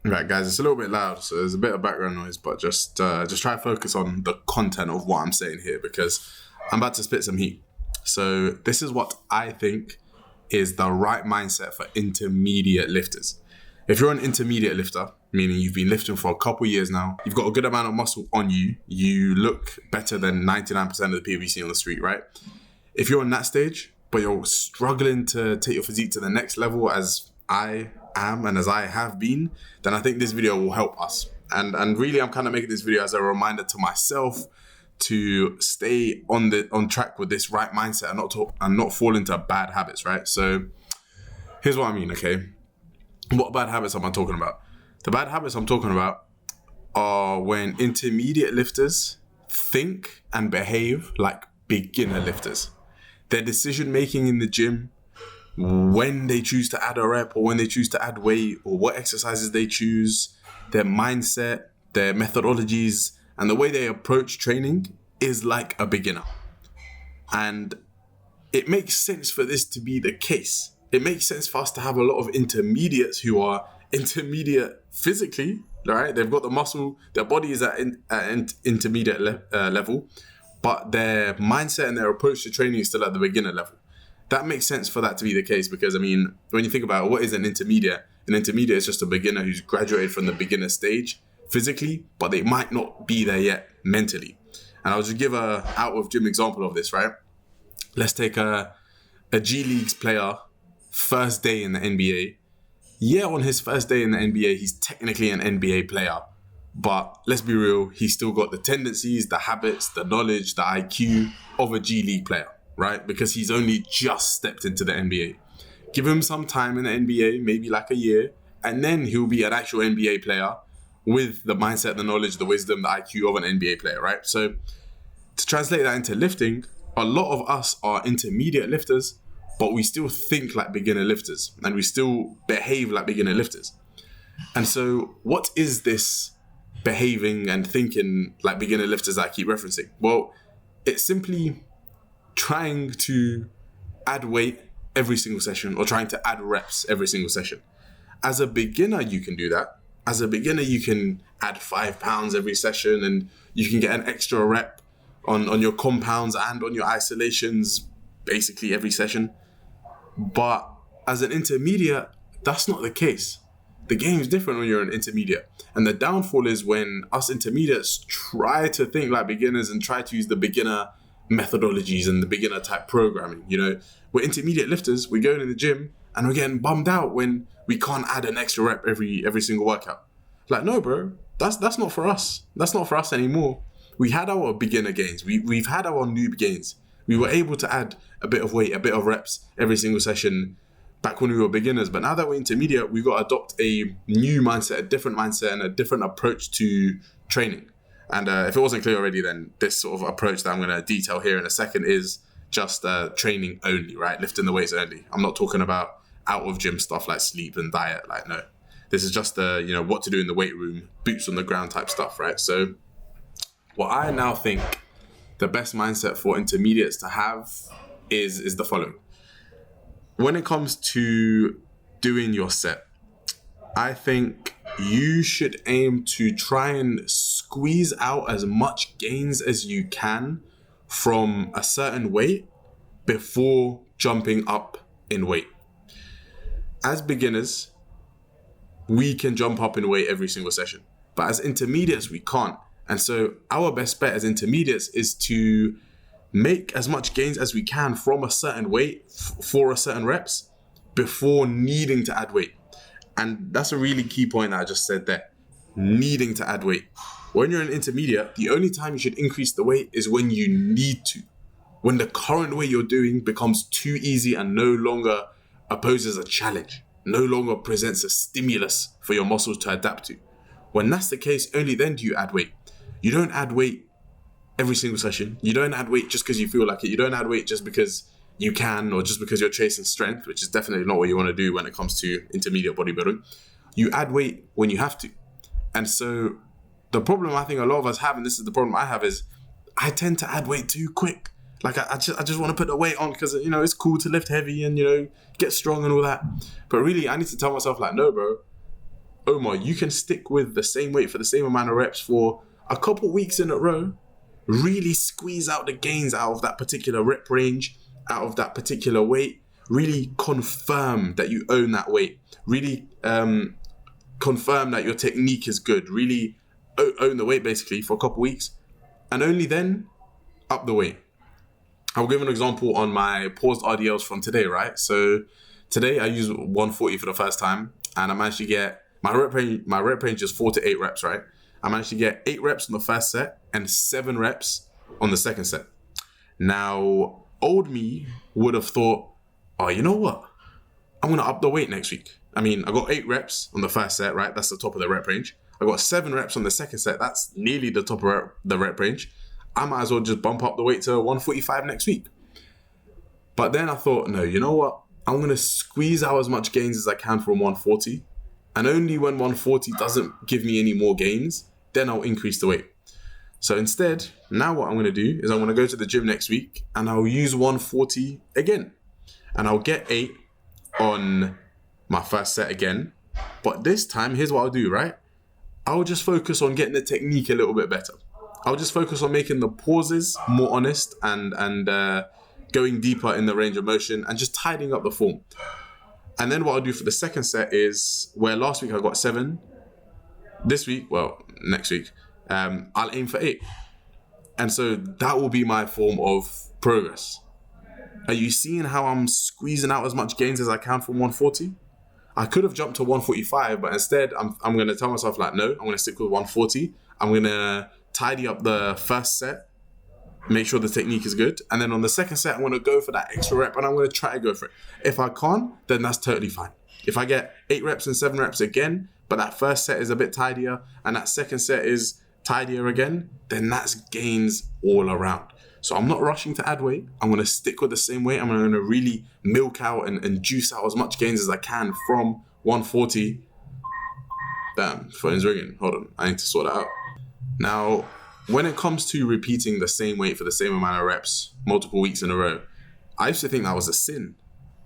Right, guys, it's a little bit loud, so there's a bit of background noise, but just try to focus on the content of what I'm saying here, because I'm about to spit some heat. So this is what I think is the right mindset for intermediate lifters. If you're an intermediate lifter, meaning you've been lifting for a couple years now, you've got a good amount of muscle on you, you look better than 99% of the people you see on the street, right? If you're on that stage, but you're struggling to take your physique to the next level, as I am and as I have been, then I think this video will help us. And really, I'm kind of making this video as a reminder to myself to stay on track with this right mindset and not fall into bad habits, right? So here's what I mean, okay? What bad habits am I talking about? The bad habits I'm talking about are when intermediate lifters think and behave like beginner lifters. Their decision making in the gym, when they choose to add a rep or when they choose to add weight or what exercises they choose, their mindset, their methodologies, and the way they approach training is like a beginner. And it makes sense for this to be the case. It makes sense for us to have a lot of intermediates who are intermediate physically, right? They've got the muscle, their body is at intermediate level, but their mindset and their approach to training is still at the beginner level. That makes sense for that to be the case because, I mean, when you think about it, what is an intermediate? An intermediate is just a beginner who's graduated from the beginner stage physically, but they might not be there yet mentally. And I'll just give a out of gym example of this, right? Let's take a G Leagues player, first day in the NBA. Yeah, on his first day in the NBA, he's technically an NBA player. But let's be real, he's still got the tendencies, the habits, the knowledge, the IQ of a G League player, right? Because he's only just stepped into the NBA. Give him some time in the NBA, maybe like a year, and then he'll be an actual NBA player with the mindset, the knowledge, the wisdom, the IQ of an NBA player, right? So to translate that into lifting, a lot of us are intermediate lifters, but we still think like beginner lifters and we still behave like beginner lifters. And so what is this behaving and thinking like beginner lifters that I keep referencing? Well, it's simply trying to add weight every single session or trying to add reps every single session. As a beginner, you can do that. As a beginner, you can add 5 pounds every session and you can get an extra rep on your compounds and on your isolations basically every session. But as an intermediate, that's not the case. The game's different when you're an intermediate. And the downfall is when us intermediates try to think like beginners and try to use the beginner methodologies and the beginner type programming. You know, we're intermediate lifters, we're going in the gym and we're getting bummed out when we can't add an extra rep every single workout. Like, no, bro, that's not for us. That's not for us anymore. We had our beginner gains. We've had our noob gains. We were able to add a bit of weight, a bit of reps every single session back when we were beginners. But now that we're intermediate, we've got to adopt a new mindset, a different mindset and a different approach to training. And if it wasn't clear already, then this sort of approach that I'm going to detail here in a second is just training only, right? Lifting the weights only. I'm not talking about out of gym stuff like sleep and diet. Like, no, this is just what to do in the weight room, boots on the ground type stuff, right? So what I now think the best mindset for intermediates to have is the following. When it comes to doing your set, I think you should aim to try and squeeze out as much gains as you can from a certain weight before jumping up in weight. As beginners, we can jump up in weight every single session, but as intermediates, we can't. And so our best bet as intermediates is to make as much gains as we can from a certain weight for a certain reps before needing to add weight. And that's a really key point that I just said there, needing to add weight. When you're an intermediate, the only time you should increase the weight is when you need to. When the current weight you're doing becomes too easy and no longer opposes a challenge, no longer presents a stimulus for your muscles to adapt to. When that's the case, only then do you add weight. You don't add weight every single session. You don't add weight just because you feel like it. You don't add weight just because you can or just because you're chasing strength, which is definitely not what you want to do when it comes to intermediate bodybuilding. You add weight when you have to. And so the problem I think a lot of us have, and this is the problem I have, is I tend to add weight too quick. Like I just want to put the weight on because, it's cool to lift heavy and, get strong and all that. But really, I need to tell myself like, no, bro, Omar, you can stick with the same weight for the same amount of reps for a couple weeks in a row, really squeeze out the gains out of that particular rep range, out of that particular weight, really confirm that you own that weight, really confirm that your technique is good, really own the weight basically for a couple weeks, and only then up the weight. I'll give an example on my paused RDLs from today, right? So today I used 140 for the first time, and I managed to get my rep range is 4 to 8 reps, right? I managed to get 8 reps on the first set and 7 reps on the second set. Now, old me would have thought, oh, you know what? I'm going to up the weight next week. I mean, I got 8 reps on the first set, right? That's the top of the rep range. I got 7 reps on the second set. That's nearly the top of the rep range. I might as well just bump up the weight to 145 next week. But then I thought, no, you know what? I'm going to squeeze out as much gains as I can from 140. And only when 140 doesn't give me any more gains, then I'll increase the weight. So instead, now what I'm going to do is I'm going to go to the gym next week and I'll use 140 again. And I'll get 8 on my first set again. But this time, here's what I'll do, right? I'll just focus on getting the technique a little bit better. I'll just focus on making the pauses more honest and going deeper in the range of motion and just tidying up the form. And then what I'll do for the second set is, where last week I got 7, this week, well, next week, I'll aim for 8. And so that will be my form of progress. Are you seeing how I'm squeezing out as much gains as I can from 140? I could have jumped to 145, but instead I'm going to tell myself like, no, I'm going to stick with 140. I'm going to tidy up the first set, make sure the technique is good. And then on the second set, I'm going to go for that extra rep and I'm going to try to go for it. If I can't, then that's totally fine. If I get 8 reps and 7 reps again, but that first set is a bit tidier and that second set is tidier again, then that's gains all around. So I'm not rushing to add weight. I'm going to stick with the same weight. I'm going to really milk out and juice out as much gains as I can from 140. Damn, phone's ringing. Hold on, I need to sort that out. Now, when it comes to repeating the same weight for the same amount of reps multiple weeks in a row, I used to think that was a sin.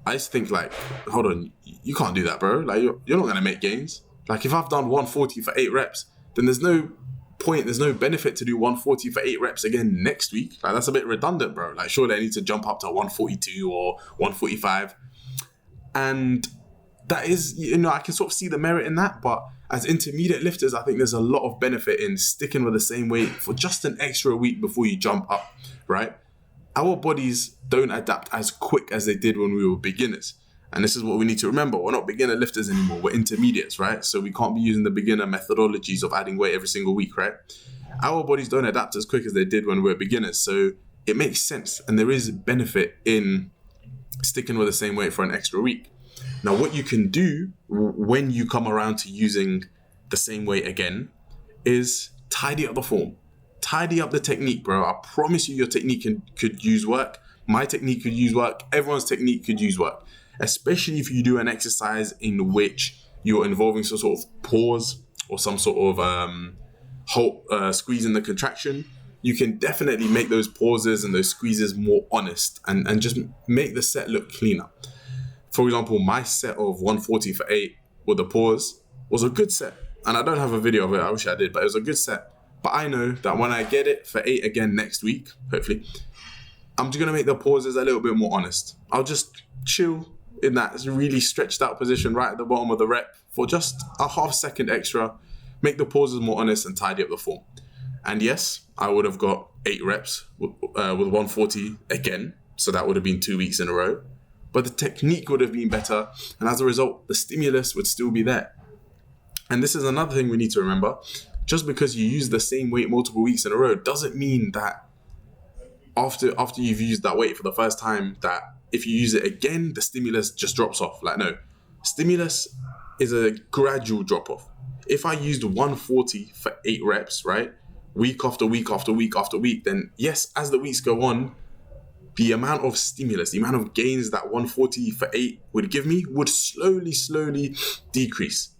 I used to think like, hold on, you can't do that, bro. Like you're not going to make gains. Like if I've done 140 for 8 reps, then there's no point, there's no benefit to do 140 for 8 reps again next week. Like that's a bit redundant, bro. Like surely I need to jump up to 142 or 145. And that is, I can sort of see the merit in that, but as intermediate lifters, I think there's a lot of benefit in sticking with the same weight for just an extra week before you jump up, right? Our bodies don't adapt as quick as they did when we were beginners. And this is what we need to remember. We're not beginner lifters anymore. We're intermediates, right? So we can't be using the beginner methodologies of adding weight every single week, right? Our bodies don't adapt as quick as they did when we were beginners. So it makes sense. And there is benefit in sticking with the same weight for an extra week. Now, what you can do when you come around to using the same weight again is tidy up the form. Tidy up the technique, bro. I promise you your technique could use work. My technique could use work. Everyone's technique could use work. Especially if you do an exercise in which you're involving some sort of pause or some sort of squeeze in the contraction. You can definitely make those pauses and those squeezes more honest and just make the set look cleaner. For example, my set of 140 for 8 with a pause was a good set. And I don't have a video of it, I wish I did, but it was a good set. But I know that when I get it for 8 again next week, hopefully, I'm just going to make the pauses a little bit more honest. I'll just chill in that really stretched out position right at the bottom of the rep for just a half second extra, make the pauses more honest and tidy up the form. And yes, I would have got 8 reps with 140 again. So that would have been 2 weeks in a row. But the technique would have been better. And as a result, the stimulus would still be there. And this is another thing we need to remember. Just because you use the same weight multiple weeks in a row doesn't mean that after you've used that weight for the first time, that if you use it again, the stimulus just drops off. Like, no. Stimulus is a gradual drop off. If I used 140 for 8 reps, right? Week after week after week after week, then yes, as the weeks go on, the amount of stimulus, the amount of gains that 140 for 8 would give me would slowly decrease.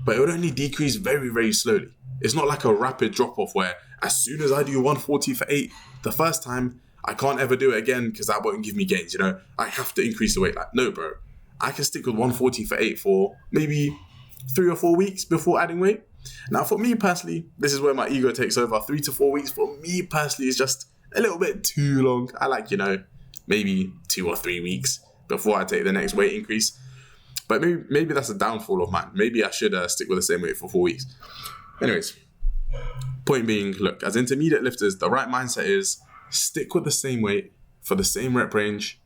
But it would only decrease very, very slowly. It's not like a rapid drop-off where as soon as I do 140 for 8 the first time, I can't ever do it again because that won't give me gains, I have to increase the weight. Like, no, bro. I can stick with 140 for 8 for maybe 3 or 4 weeks before adding weight. Now, for me personally, this is where my ego takes over. 3 to 4 weeks for me personally is just a little bit too long. I like, maybe 2 or 3 weeks before I take the next weight increase. But maybe that's a downfall of mine. Maybe I should stick with the same weight for 4 weeks. Anyways, point being, look, as intermediate lifters, the right mindset is stick with the same weight for the same rep range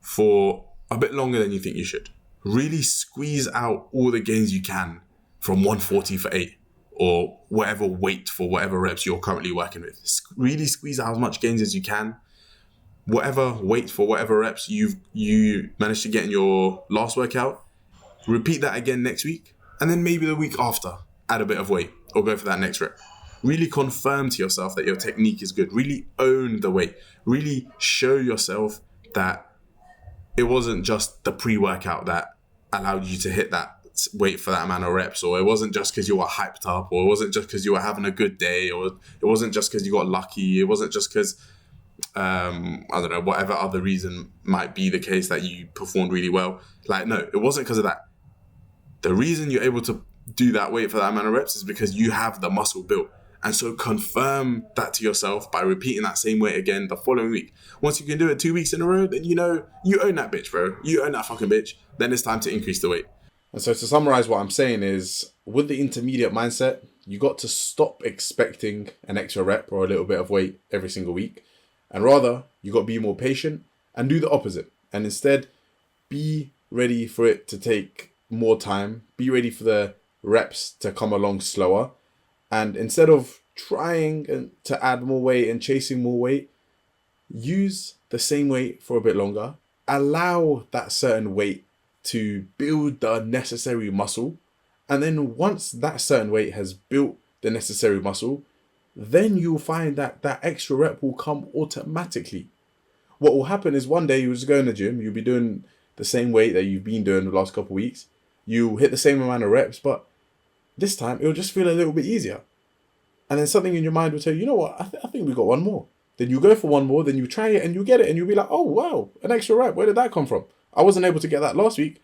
for a bit longer than you think you should. Really squeeze out all the gains you can from 140 for 8 or whatever weight for whatever reps you're currently working with. Really squeeze out as much gains as you can. Whatever weight for whatever reps you managed to get in your last workout, repeat that again next week, and then maybe the week after, add a bit of weight or go for that next rep. Really confirm to yourself that your technique is good. Really own the weight. Really show yourself that it wasn't just the pre-workout that allowed you to hit that weight for that amount of reps, or it wasn't just because you were hyped up, or it wasn't just because you were having a good day, or it wasn't just because you got lucky, it wasn't just because I don't know, whatever other reason might be the case that you performed really well. Like, no, it wasn't because of that. The reason you're able to do that weight for that amount of reps is because you have the muscle built. And so confirm that to yourself by repeating that same weight again the following week. Once you can do it 2 weeks in a row, then you own that bitch, bro. You own that fucking bitch. Then it's time to increase the weight. And so to summarize what I'm saying is, with the intermediate mindset, you got to stop expecting an extra rep or a little bit of weight every single week. And rather, you got to be more patient and do the opposite. And instead, be ready for it to take more time. Be ready for the reps to come along slower. And instead of trying to add more weight and chasing more weight, use the same weight for a bit longer. Allow that certain weight to build the necessary muscle. And then once that certain weight has built the necessary muscle, then you'll find that that extra rep will come automatically. What will happen is one day you'll just go in the gym, you'll be doing the same weight that you've been doing the last couple of weeks. You'll hit the same amount of reps, but this time it'll just feel a little bit easier. And then something in your mind will tell you, you know what, I think we got one more. Then you go for one more, then you try it and you get it and you'll be like, oh wow, an extra rep, where did that come from? I wasn't able to get that last week.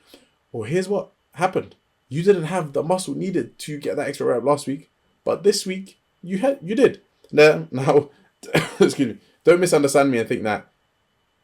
Well, here's what happened. You didn't have the muscle needed to get that extra rep last week, but this week you did. Now, excuse me, don't misunderstand me and think that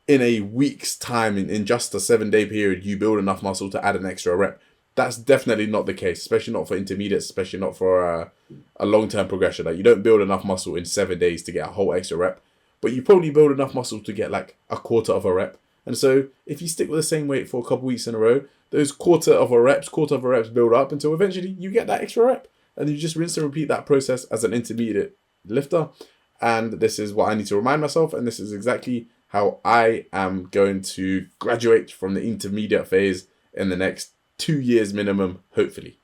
in a week's time, in just a 7-day period, you build enough muscle to add an extra rep. That's definitely not the case, especially not for intermediates, especially not for a long-term progression. Like, you don't build enough muscle in 7 days to get a whole extra rep, but you probably build enough muscle to get like a quarter of a rep. And so if you stick with the same weight for a couple weeks in a row, those quarter of a reps build up until eventually you get that extra rep. And you just rinse and repeat that process as an intermediate lifter. And this is what I need to remind myself. And this is exactly how I am going to graduate from the intermediate phase in the next 2 years minimum, hopefully.